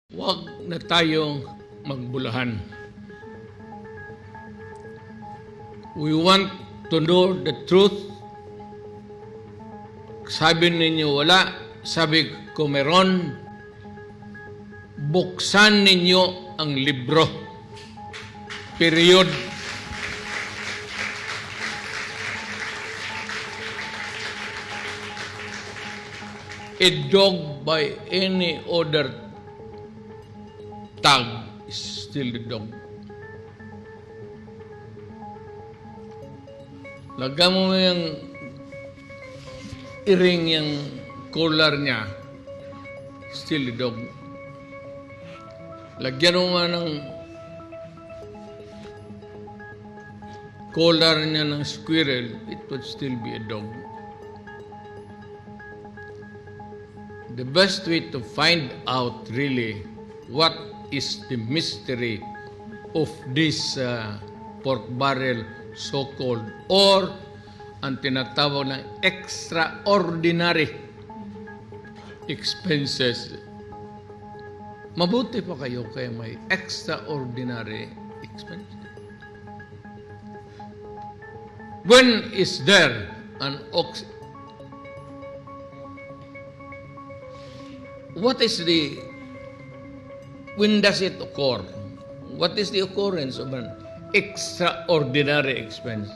Huwag na tayong magbulahan. We want to know the truth. Sabi ninyo wala, sabi ko meron. Buksan ninyo ang libro. Period. A dog by any other tag is still the dog. Lagyan mo yung iring yung collar niya, still the dog. Lagyan mo ng collar niya ng squirrel, it would still be a dog. The best way to find out really what is the mystery of this pork barrel so-called or ang tinatawag ng extraordinary expenses. Mabuti pa kayo kaya may extraordinary expenses. When is there an when does it occur? What is the occurrence of an extraordinary expense?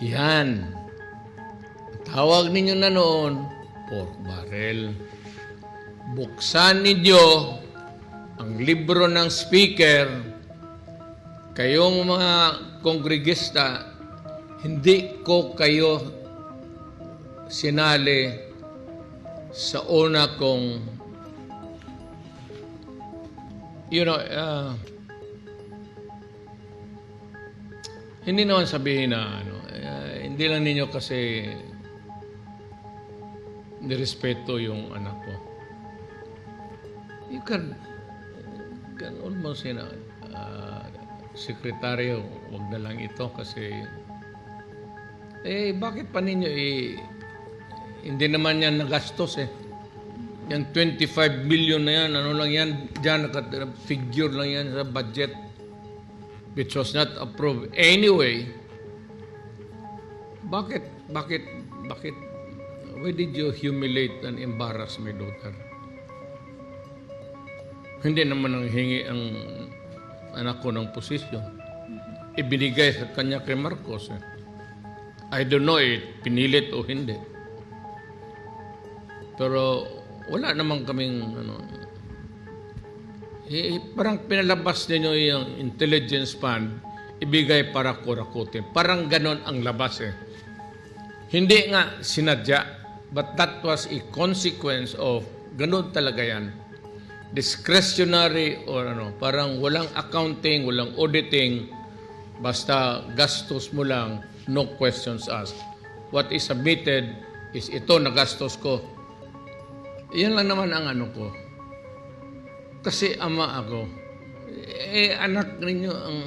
Yan. Tawag ninyo na noon, pork barrel. Buksan ninyo ang libro ng speaker. Kayong mga kongregista, hindi ko kayo sinali sa una kong hindi naman sabihin na hindi lang ninyo kasi nirespeto yung anak ko. You can almost say na sekretaryo, wag na lang ito kasi bakit pa ninyo hindi naman yan nagastos Yan 25 million na yan, ano lang yan, dyan figure lang yan sa budget which was not approved. Anyway, bakit, why did you humiliate and embarrass my daughter? Hindi naman nang hingi ang anak ko ng posisyon. Ibinigay sa kanya kay Marcos. I don't know pinilit o hindi. Pero wala naman kaming parang pinalabas ninyo yung intelligence fund, ibigay para kurakutin. Parang ganon ang labas Hindi nga sinadya, but that was a consequence of, ganon talaga yan. Discretionary or parang walang accounting, walang auditing, basta gastos mo lang, no questions asked. What is submitted is ito na gastos ko. Yan lang naman ang ko. Kasi ama ako. Anak ninyo, ang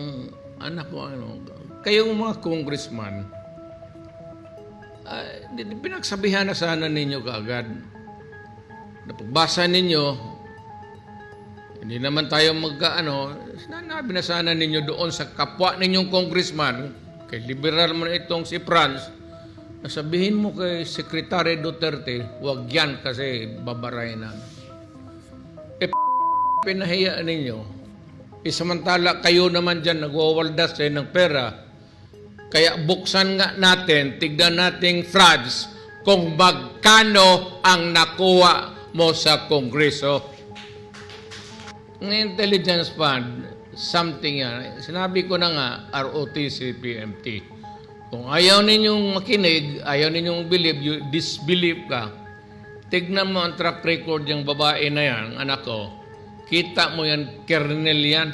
anak ko, kayong mga congressman, pinagsabihan na sana ninyo kaagad. Napagbasa ninyo, hindi naman tayo sinabi na sana ninyo doon sa kapwa ninyong congressman, kay liberal mo na itong si Franz, sabihin mo kay Secretary Duterte, huwag yan kasi babarayin na. Pinahiya ninyo. Samantala kayo naman dyan nagwawaldas ng pera. Kaya buksan nga natin, tignan nating frauds kung magkano ang nakuha mo sa Kongreso. Ng intelligence fund, something yan. Sinabi ko na nga, ROTC, PMT. Kung ayaw ninyong makinig, ayaw ninyong believe, you disbelieve ka, tignan mo ang track record yung babae na yan, anak ko, kita mo yan, kernel yan.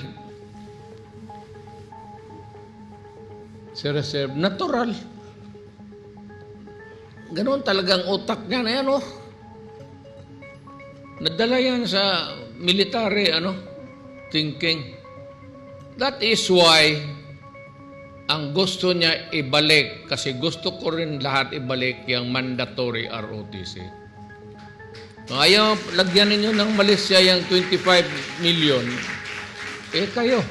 Si Reserve, natural. Ganon talagang utak niya na yan, Nadala yan sa military, thinking. That is why ang gusto niya ibalik, kasi gusto ko rin lahat ibalik yung mandatory ROTC. Kung ayaw, lagyan ninyo ng Malaysia yung 25 million, eh kayo.